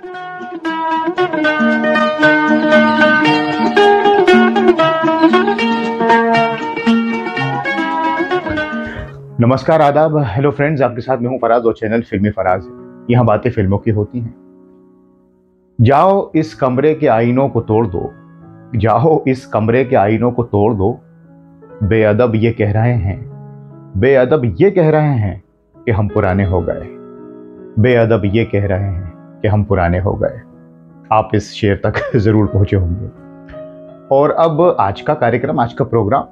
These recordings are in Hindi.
नमस्कार, आदाब, हेलो फ्रेंड्स। आपके साथ मैं हूं फराज और चैनल फिल्मी फराज है। यहाँ बातें फिल्मों की होती हैं। जाओ इस कमरे के आईनों को तोड़ दो, जाओ इस कमरे के आईनों को तोड़ दो। बेअदब ये कह रहे हैं, बेअदब ये कह रहे हैं कि हम पुराने हो गए। बेअदब ये कह रहे हैं कि हम पुराने हो गए। आप इस शेर तक जरूर पहुंचे होंगे। और अब आज का कार्यक्रम, आज का प्रोग्राम,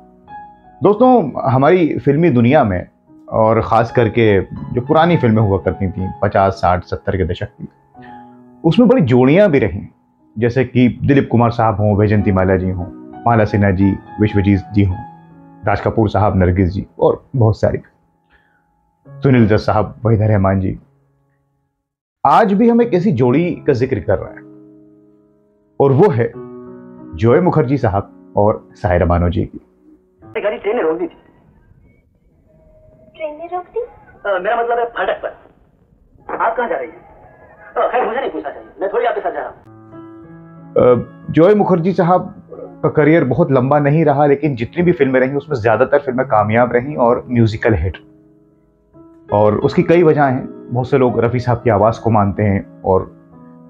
दोस्तों, हमारी फिल्मी दुनिया में और ख़ास करके जो पुरानी फिल्में हुआ करती थी 50, 60, 70 के दशक की, उसमें बड़ी जोड़ियाँ भी रहीं। जैसे कि दिलीप कुमार साहब हों, वैजयंती माला जी हों, माला सिन्हा जी, विश्वजीत जी हों, राज कपूर साहब, नरगिस जी और बहुत सारी, सुनील दत्त साहब, वहीदा रहमान जी। आज भी हम एक ऐसी जोड़ी का जिक्र कर रहे हैं और वो है जॉय मुखर्जी साहब और सायरा बानो जी की। गाड़ी ट्रेन ने रोक दी थी। ट्रेन ने रोक दी? मेरा मतलब है फाटक पर। आप कहाँ जा रही हैं? खैर मुझे नहीं पूछना चाहिए, मैं थोड़ी आपके साथ जा रहा हूँ। जॉय मुखर्जी साहब का करियर बहुत लंबा नहीं रहा, लेकिन जितनी भी फिल्में रही उसमें ज्यादातर फिल्में कामयाब रहीं और म्यूजिकल हिट। और उसकी कई वजह हैं। बहुत से लोग रफ़ी साहब की आवाज़ को मानते हैं, और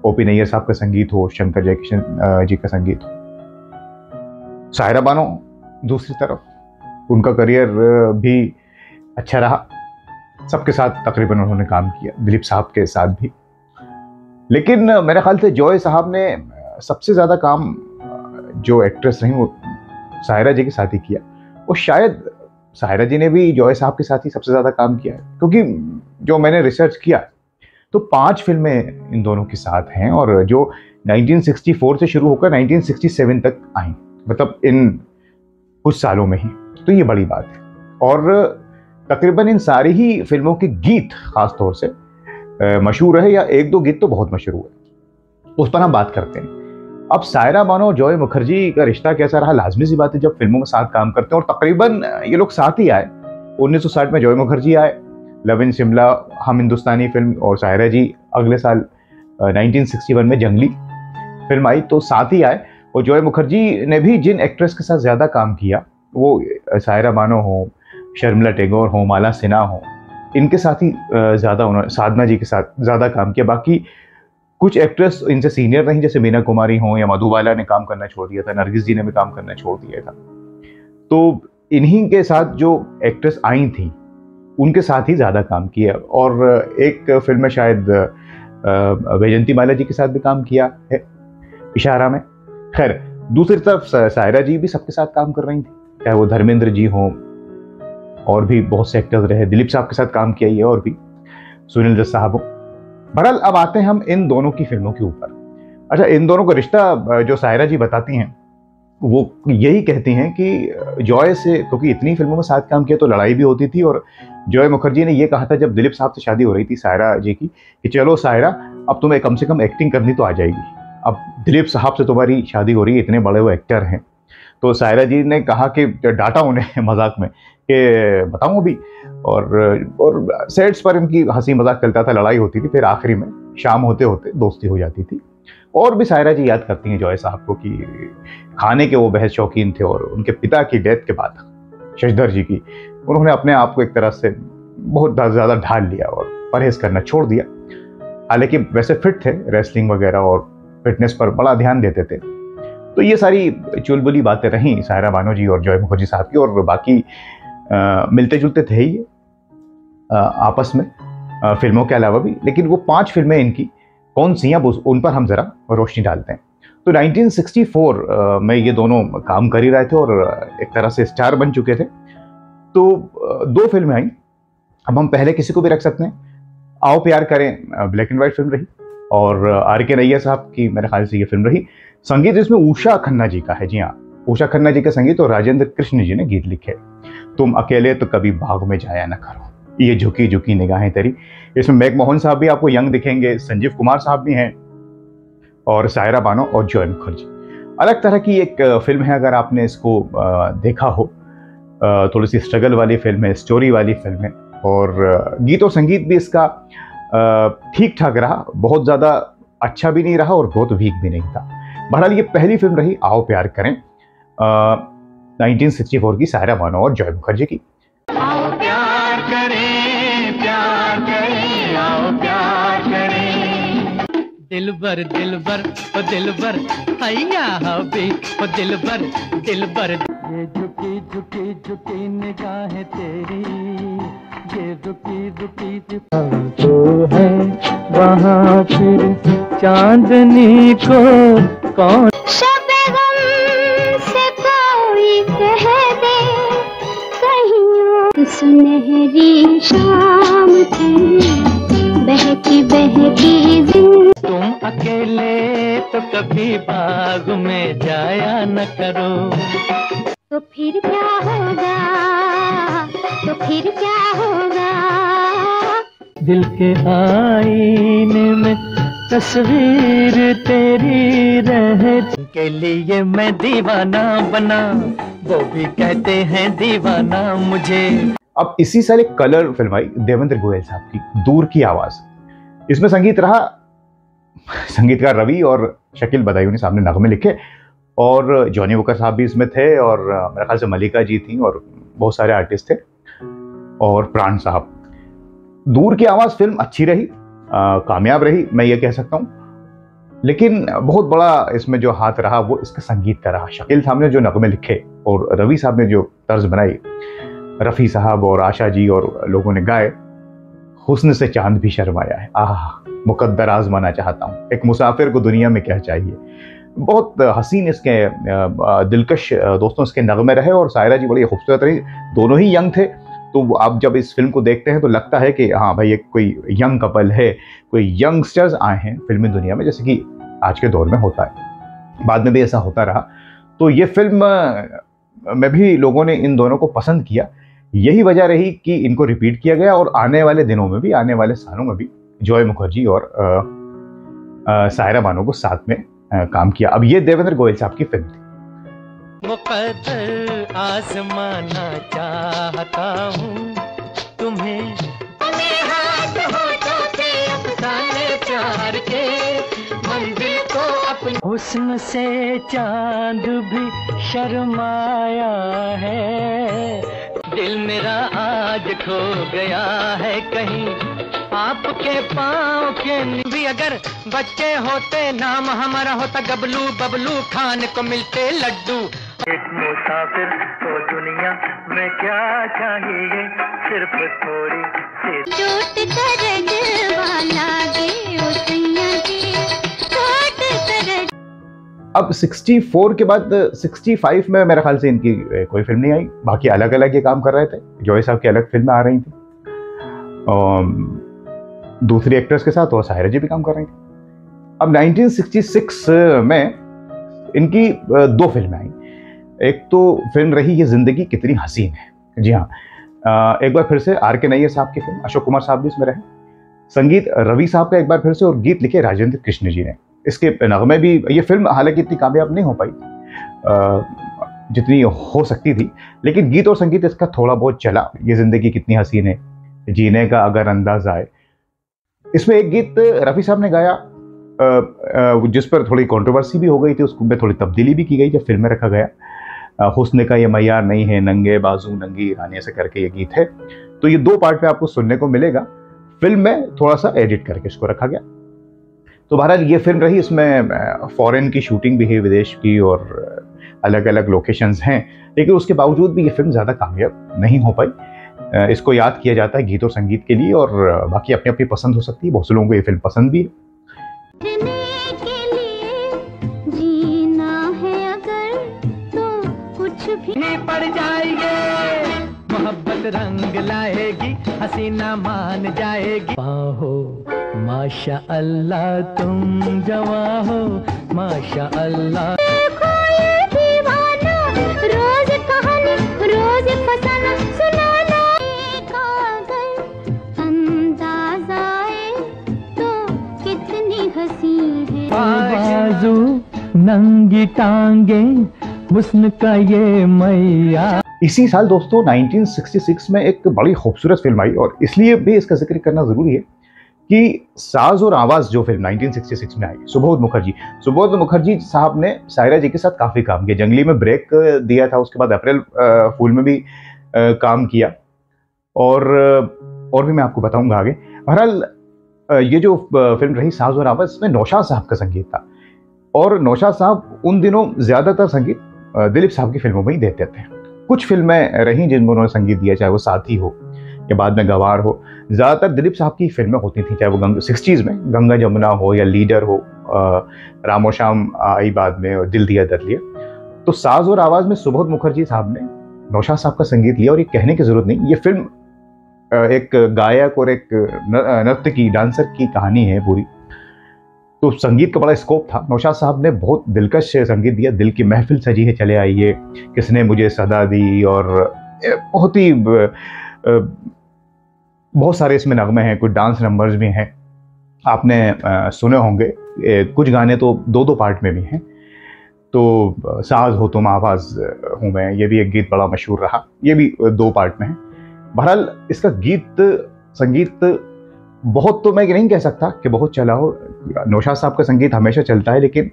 ओपी नैयर साहब का संगीत हो, शंकर जयकिशन जी का संगीत हो। सायरा बानो दूसरी तरफ, उनका करियर भी अच्छा रहा। सबके साथ तकरीबन उन्होंने काम किया, दिलीप साहब के साथ भी। लेकिन मेरे ख्याल से जॉय साहब ने सबसे ज़्यादा काम जो एक्ट्रेस रही वो सायरा जी के साथ ही किया। और शायद सायरा जी ने भी जॉय साहब के साथ ही सबसे ज़्यादा काम किया है, क्योंकि जो मैंने रिसर्च किया तो 5 फिल्में इन दोनों के साथ हैं, और जो 1964 से शुरू होकर 1967 तक आई, मतलब इन कुछ सालों में ही। तो ये बड़ी बात है। और तकरीबन इन सारी ही फिल्मों के गीत खास तौर से मशहूर है, या एक दो गीत तो बहुत मशहूर है, उस पर हम बात करते हैं। अब सायरा बानो और जॉय मुखर्जी का रिश्ता कैसा रहा, लाजमी सी बात है जब फिल्मों में साथ काम करते हैं। और तकरीबन ये लोग साथ ही आए। 1960 में जॉय मुखर्जी आए, लव इन शिमला, हम हिंदुस्तानी फिल्म, और सायरा जी अगले साल 1961 में जंगली फिल्म आई, तो साथ ही आए। और जॉय मुखर्जी ने भी जिन एक्ट्रेस के साथ ज़्यादा काम किया, वो सायरा बानो हो, शर्मिला टैगोर हो, माला सिन्हा हो, इनके साथ ही ज़्यादा उन्होंने, साधना जी के साथ ज़्यादा काम किया। बाकी कुछ एक्ट्रेस इनसे सीनियर रहीं, जैसे मीना कुमारी हो या मधुबाला ने काम करना छोड़ दिया था, नरगिस जी ने भी काम करना छोड़ दिया था। तो इन्हीं के साथ जो एक्ट्रेस आई थी उनके साथ ही ज़्यादा काम किया। और एक फिल्म में शायद वैजयंती माला जी के साथ भी काम किया है, इशारा में। खैर, दूसरी तरफ सायरा जी भी सबके साथ काम कर रही थी, चाहे वो धर्मेंद्र जी हों, और भी बहुत से एक्टर्स रहे। दिलीप साहब के साथ काम किया है, और भी सुनील दत्त साहब हो। बहरहाल, अब आते हैं हम इन दोनों की फिल्मों के ऊपर। अच्छा, इन दोनों का रिश्ता जो सायरा जी बताती हैं वो यही कहती हैं कि जॉय से, क्योंकि इतनी फिल्मों में साथ काम किया तो लड़ाई भी होती थी। और जॉय मुखर्जी ने ये कहा था जब दिलीप साहब से शादी हो रही थी सायरा जी की, कि चलो सायरा, अब तुम्हें कम से कम एक्टिंग करनी तो आ जाएगी। अब दिलीप साहब से तुम्हारी शादी हो रही है, इतने बड़े वो एक्टर हैं। तो सायरा जी ने कहा कि डांटा उन्हें मजाक में कि बताऊं अभी। और सेट्स पर इनकी हंसी मजाक चलता था, लड़ाई होती थी, फिर आखिरी में शाम होते होते दोस्ती हो जाती थी। और भी सायरा जी याद करती हैं जॉय साहब को कि खाने के वो बेहद शौकीन थे, और उनके पिता की डेथ के बाद, शशधर जी की, उन्होंने अपने आप को एक तरह से बहुत ज़्यादा ढाल लिया और परहेज करना छोड़ दिया। हालांकि वैसे फिट थे, रेसलिंग वगैरह और फिटनेस पर बड़ा ध्यान देते थे। तो ये सारी चुलबुली बातें रहीं सायरा बानो जी और जॉय मुखर्जी साहब की। और बाकी मिलते जुलते थे ही आपस में, फिल्मों के अलावा भी। लेकिन वो 5 फिल्में इनकी कौन सी हैं, उन पर हम जरा रोशनी डालते हैं। तो 1964 में ये दोनों काम कर ही रहे थे और एक तरह से स्टार बन चुके थे। तो 2 फिल्में आई। अब हम पहले किसी को भी रख सकते हैं, आओ प्यार करें, ब्लैक एंड व्हाइट फिल्म रही, और आर.के. नैयर साहब की मेरे ख्याल से ये फिल्म रही। संगीत इसमें उषा खन्ना जी का है। जी हाँ, उषा खन्ना जी का संगीत, और राजेंद्र कृष्ण जी ने गीत लिखे। तुम अकेले तो कभी बाग में जाया ना करो, ये झुकी झुकी निगाहें तेरी। इसमें मैकमोहन साहब भी आपको यंग दिखेंगे, संजीव कुमार साहब भी हैं, और सायरा बानो और जॉय मुखर्जी। अलग तरह की एक फिल्म है, अगर आपने इसको देखा हो। थोड़ी सी स्ट्रगल वाली फिल्म है, स्टोरी वाली फिल्म है, और गीत और संगीत भी इसका ठीक ठाक रहा। बहुत ज़्यादा अच्छा भी नहीं रहा और बहुत वीक भी नहीं था। बहरहाल ये पहली फिल्म रही आओ प्यार करें 1964 की सायरा बानो और जॉय मुखर्जी की। आओ प्यार करें, प्यार करें, आओ प्यार करें। दिलबर दिलबर ओ दिलबर हैया हबी ओ दिलबर दिलबर। ये झुकी झुकी झुकी निगाहें तेरी, ये रुकी रुकी तो है वहाँ फिर चांदनी को कौन शबे गम से कोई कह दे कहीं सुनहरी शाम थी बहकी बहकी जिंदगी। तुम अकेले तो कभी बाग में जाया न करो। तो फिर क्या होगा, तो फिर क्या होगा। दिल के आईने में तस्वीर तेरी रहे के लिए मैं दीवाना बना, वो भी कहते हैं दीवाना मुझे। अब इसी साल एक कलर फिल्म आई देवेंद्र गोयल साहब की, दूर की आवाज। इसमें संगीत रहा संगीतकार रवि और शकील बदायूं ने सामने नगमे लिखे और जॉनी वॉकर साहब भी इसमें थे और मेरे ख्याल से मलिका जी थी और बहुत सारे आर्टिस्ट थे और प्राण साहब। दूर की आवाज फिल्म अच्छी रही, कामयाब रही, मैं ये कह सकता हूँ। लेकिन बहुत बड़ा इसमें जो हाथ रहा वो इसका संगीत का रहा। शकील साहब ने जो नगमे लिखे और रवि साहब ने जो तर्ज बनाई, रफ़ी साहब और आशा जी और लोगों ने गाए, हुस्न से चांद भी शर्माया है, आह मुकद्दर आजमाना चाहता हूँ, एक मुसाफिर को दुनिया में क्या चाहिए। बहुत हसीन इसके दिलकश दोस्तों इसके नगमे रहे और सायरा जी बड़ी खूबसूरत रही। दोनों ही यंग थे, तो आप जब इस फिल्म को देखते हैं तो लगता है कि हाँ भाई, एक कोई यंग कपल है, कोई यंगस्टर्स आए हैं फिल्मी दुनिया में, जैसे कि आज के दौर में होता है। बाद में भी ऐसा होता रहा। तो ये फिल्म में भी लोगों ने इन दोनों को पसंद किया। यही वजह रही कि इनको रिपीट किया गया और आने वाले दिनों में भी, आने वाले सालों में भी जॉय मुखर्जी और सायरा बानो को साथ में काम किया। अब ये देवेंद्र गोयल साहब की फिल्म थी। मुकद्दर आजमाना चाहता हूँ तुम्हें, हाथ होठों से अफसाने प्यार के मंजिल को अपने हुस्न से चांद भी शर्माया है। दिल मेरा आज खो गया है कहीं आपके पाँव के भी। अगर बच्चे होते नाम हमारा होता गबलू बबलू, खाने को मिलते लड्डू। एक मुसाफिर तो दुनिया में क्या चाहिए, सिर्फ थोड़ी सी टूट कर दिलवाला गे ओ सैया जी, टूट कर। अब 64 के बाद 65 में मेरे ख्याल से इनकी कोई फिल्म नहीं आई। बाकी अलग अलग ये काम कर रहे थे। जॉय साहब की अलग फिल्में आ रही थी दूसरी एक्ट्रेस के साथ और सायरा जी भी काम कर रही थी। अब 1966 में इनकी दो फिल्में आई। एक तो फिल्म रही ये जिंदगी कितनी हसीन है। जी हाँ, एक बार फिर से R.K. नैयर साहब की फिल्म, अशोक कुमार साहब भी इसमें रहे। संगीत रवि साहब का एक बार फिर से और गीत लिखे राजेंद्र कृष्ण जी ने। इसके नगमे भी, ये फिल्म हालांकि इतनी कामयाब नहीं हो पाई जितनी हो सकती थी, लेकिन गीत और संगीत इसका थोड़ा बहुत चला। ये जिंदगी कितनी हसीन है, जीने का अगर अंदाज आए। इसमें एक गीत रफ़ी साहब ने गाया जिस पर थोड़ी कंट्रोवर्सी भी हो गई थी, उसमें थोड़ी तब्दीली भी की गई जब फिल्म में रखा गया। हुस्न का ये मयार नहीं है, नंगे बाजू नंगी रानी, ऐसे करके ये गीत है। तो ये दो पार्ट में आपको सुनने को मिलेगा। फिल्म में थोड़ा सा एडिट करके इसको रखा गया। तो बहरहाल ये फिल्म रही, इसमें फॉरेन की शूटिंग भी है, विदेश की, और अलग अलग लोकेशंस हैं। लेकिन उसके बावजूद भी ये फिल्म ज़्यादा कामयाब नहीं हो पाई। इसको याद किया जाता है गीत और संगीत के लिए, और बाकी अपनी अपनी पसंद हो सकती है। बहुत से लोगों को ये फिल्म पसंद भी है। पड़ जाएंगे मोहब्बत रंग लाएगी, हसीना मान जाएगी। हो माशा अल्लाह तुम जवा हो, माशा अल्लाह। रोज कहानी रोज फसाना सुनाना, अगर अंदाज आए तो कितनी हंसी है। बाजू नंगी टांगे हुस्न का ये मैया। इसी साल दोस्तों 1966 में एक बड़ी खूबसूरत फिल्म आई, और इसलिए भी इसका जिक्र करना ज़रूरी है कि साज और आवाज जो फिल्म 1966 में आई, सुबोध मुखर्जी साहब ने सायरा जी के साथ काफी काम किया। जंगली में ब्रेक दिया था, उसके बाद अप्रैल फूल में भी काम किया, और भी मैं आपको बताऊंगा आगे। बहरहाल ये जो फिल्म रही साज और आवाज, इसमें नौशाद साहब का संगीत था, और नौशाद साहब उन दिनों ज्यादातर संगीत दिलीप साहब की फिल्मों में ही देते थे। कुछ फिल्में रही जिनमें उन्होंने संगीत दिया, चाहे वो साथी हो या बाद में गवार हो। ज्यादातर दिलीप साहब की फिल्में होती थी, चाहे वो 60s में गंगा जमुना हो या लीडर हो, रामो शाम आई बाद में, और दिल दिया दर लिया। तो साज और आवाज में सुबोध मुखर्जी साहब ने नौशाद साहब का संगीत लिया, और ये कहने की जरूरत नहीं, ये फिल्म एक गायक और एक नर्तकी डांसर की कहानी है पूरी। तो संगीत का बड़ा स्कोप था। नौशाद साहब ने बहुत दिलकश संगीत दिया। दिल की महफिल सजी है चले आइए, किसने मुझे सदा दी, और बहुत ही बहुत सारे इसमें नगमे हैं, कुछ डांस नंबर्स भी हैं, आपने सुने होंगे। कुछ गाने तो 2-2 पार्ट में भी हैं। तो साज हो तुम आवाज हूँ मैं, ये भी एक गीत बड़ा मशहूर रहा, ये भी 2 पार्ट में है। बहरहाल इसका संगीत बहुत, तो मैं नहीं कह सकता कि बहुत चला हो। नौशाद साहब का संगीत हमेशा चलता है, लेकिन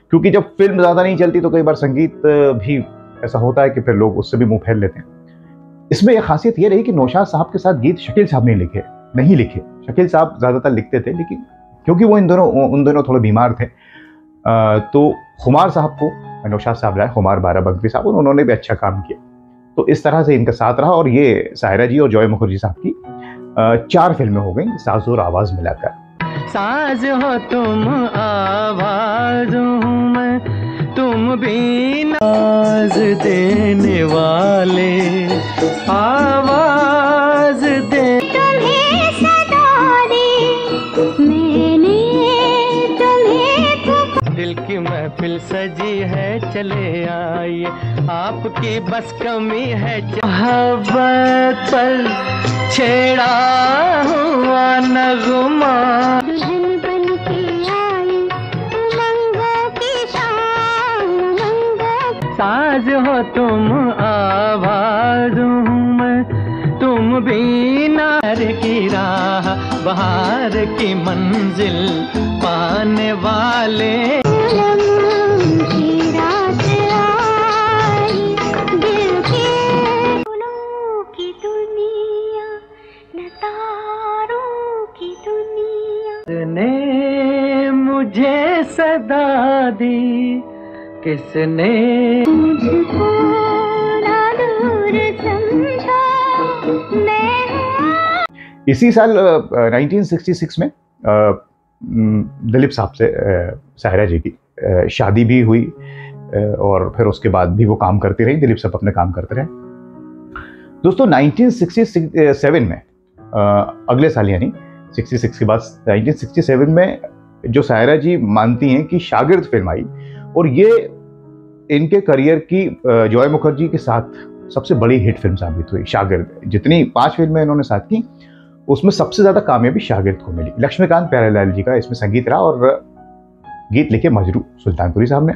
क्योंकि जब फिल्म ज़्यादा नहीं चलती तो कई बार संगीत भी ऐसा होता है कि फिर लोग उससे भी मुंह फेर लेते हैं। इसमें यह खासियत ये रही कि नौशाद साहब के साथ गीत शकील साहब नहीं लिखे। शकील साहब ज़्यादातर लिखते थे, लेकिन क्योंकि वो उन दोनों थोड़े बीमार थे, तो खुमार साहब को नौशाद साहब लाए, खुमार बाराबंकी साहब, और उन्होंने भी अच्छा काम किया। तो इस तरह से इनका साथ रहा, और ये सायरा जी और जॉय मुखर्जी साहब की 4 फिल्में हो गई साज और आवाज मिलाकर। साज हो तुम आवाज हूँ मैं, तुम भी नाज देने वाले, आवाज दे तुम्हें सदा दी मैंने, तुम्हें दिल की महफिल सजी है चले आइए, आपकी बस कमी है मोहब्बत पर छेड़ा हुआ नगमा, दुल्हन बन के आई उमंगों की शान, साज हो तुम आवाज हूँ मैं, तुम भी नार की राह बहार की मंजिल पाने वाले, की रात आई दिल के फूलों की दुनिया, लतारों की दुनिया, ने मुझे सदा दी, किसने मुझको ना दूर समझा, मैं इसी साल 1966 में दिलीप साहब से सायरा जी की शादी भी हुई, और फिर उसके बाद भी वो काम करती रही, दिलीप साहब अपने काम करते रहे। दोस्तों 1967 में अगले साल यानी 66 के बाद 1967 में जो सायरा जी मानती हैं कि शागिर्द फिल्म आई, और ये इनके करियर की जॉय मुखर्जी के साथ सबसे बड़ी हिट फिल्म साबित हुई। शागिर्द, जितनी 5 फिल्में इन्होंने साथ की, उसमें सबसे ज्यादा कामयाबी शागिर्द को मिली। लक्ष्मीकांत प्यारेलाल जी का इसमें संगीत रहा, और गीत लिखे मजरू सुल्तानपुरी साहब ने।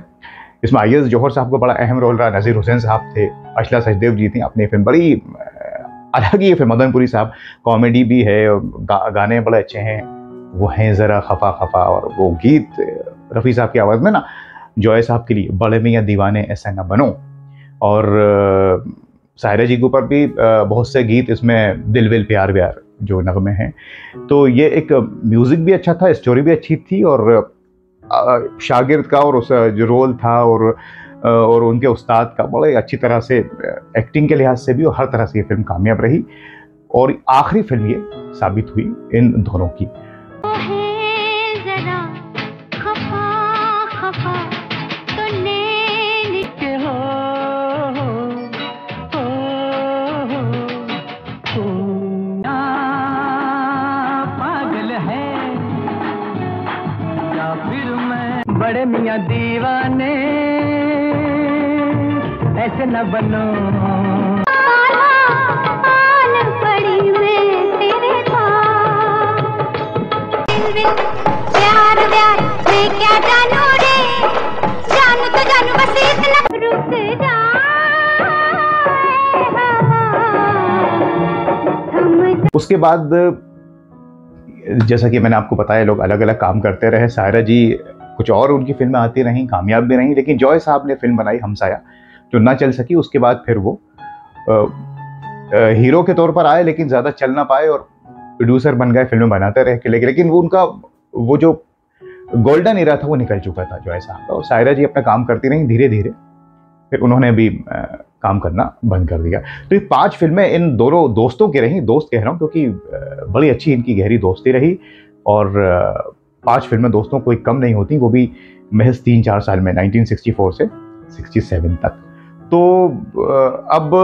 इसमें IS जौहर साहब का बड़ा अहम रोल रहा, नजीर हुसैन साहब थे, अशला सचदेव जी थी। अपनी फिल्म बड़ी अलग ही फिल्म, मदनपुरी साहब कॉमेडी भी है, गाने बड़े अच्छे हैं, वो हैं ज़रा खफा खफा, और वो गीत रफ़ी साहब की आवाज़ में ना जॉय साहब के लिए, बड़े मियाँ दीवाने ऐसा ना बनो, और सायरा जी के ऊपर भी बहुत से गीत इसमें, दिल विल प्यार व्यार जो नगमे हैं। तो ये एक म्यूज़िक भी अच्छा था, स्टोरी भी अच्छी थी, और शागिर्द का और उस जो रोल था और उनके उस्ताद का बड़े अच्छी तरह से एक्टिंग के लिहाज से भी, और हर तरह से ये फिल्म कामयाब रही, और आखिरी फिल्म ये साबित हुई इन दोनों की। बड़े मियाँ दीवाने ऐसे न बनो, पड़ी मैं तेरे पास, प्यार व्यार मैं क्या जानू रे, जानू तो जानू बस इतना, रुक जा उसके बाद जैसा कि मैंने आपको बताया, लोग अलग अलग काम करते रहे। सायरा जी कुछ और उनकी फिल्में आती रहीं, कामयाब भी रहीं, लेकिन जॉय साहब ने फिल्म बनाई हमसाया जो ना चल सकी। उसके बाद फिर वो हीरो के तौर पर आए, लेकिन ज़्यादा चल ना पाए और प्रोड्यूसर बन गए, फिल्में बनाते रहे। लेकिन वो उनका वो जो गोल्डन एरा था वो निकल चुका था जॉय साहब का। और सायरा जी अपना काम करती रहीं, धीरे धीरे फिर उन्होंने भी काम करना बंद कर दिया। तो ये 5 फिल्में इन दोनों दोस्तों की रहीं, दोस्त कह रहा हूँ क्योंकि बड़ी अच्छी इनकी गहरी दोस्ती रही। और 5 फिल्में दोस्तों कोई कम नहीं होती, वो भी महज 3-4 साल में, 1964 से 67 तक। तो अब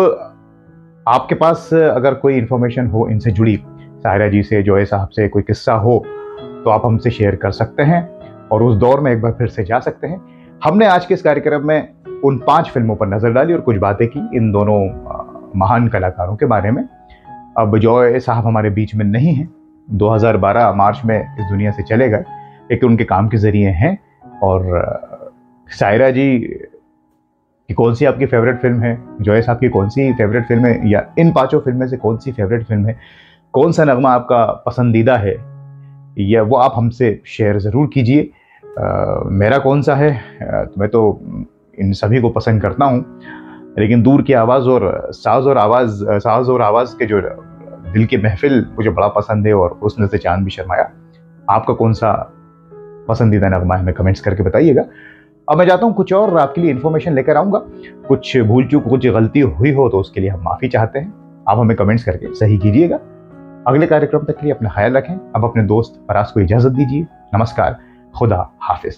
आपके पास अगर कोई इन्फॉर्मेशन हो इनसे जुड़ी, सायरा जी से, जॉय साहब से कोई किस्सा हो, तो आप हमसे शेयर कर सकते हैं और उस दौर में एक बार फिर से जा सकते हैं। हमने आज के इस कार्यक्रम में उन 5 फिल्मों पर नजर डाली और कुछ बातें की इन दोनों महान कलाकारों के बारे में। अब जॉय साहब हमारे बीच में नहीं हैं, 2012 मार्च में इस दुनिया से चले गए, लेकिन उनके काम के जरिए हैं। और सायरा जी कि कौन सी आपकी फेवरेट फिल्म है, जॉय साहब की कौन सी फेवरेट फिल्म है, या इन 5 फिल्म में से कौन सी फेवरेट फिल्म है, कौन सा नगमा आपका पसंदीदा है, या वो आप हमसे शेयर ज़रूर कीजिए। मेरा कौन सा है, मैं तो इन सभी को पसंद करता हूँ, लेकिन दूर की आवाज़ और साज और आवाज़ के जो दिल की महफिल मुझे बड़ा पसंद है, और हुस्न से चांद भी शर्माया। आपका कौन सा पसंदीदा नगमा है, हमें कमेंट्स करके बताइएगा। अब मैं जाता हूँ, कुछ और आपके लिए इन्फॉर्मेशन लेकर आऊँगा। कुछ भूल चूक, कुछ गलती हुई हो तो उसके लिए हम माफ़ी चाहते हैं, आप हमें कमेंट्स करके सही कीजिएगा। अगले कार्यक्रम तक के लिए अपना ख्याल रखें। अब अपने दोस्त फराज को इजाज़त दीजिए। नमस्कार, खुदा हाफिज।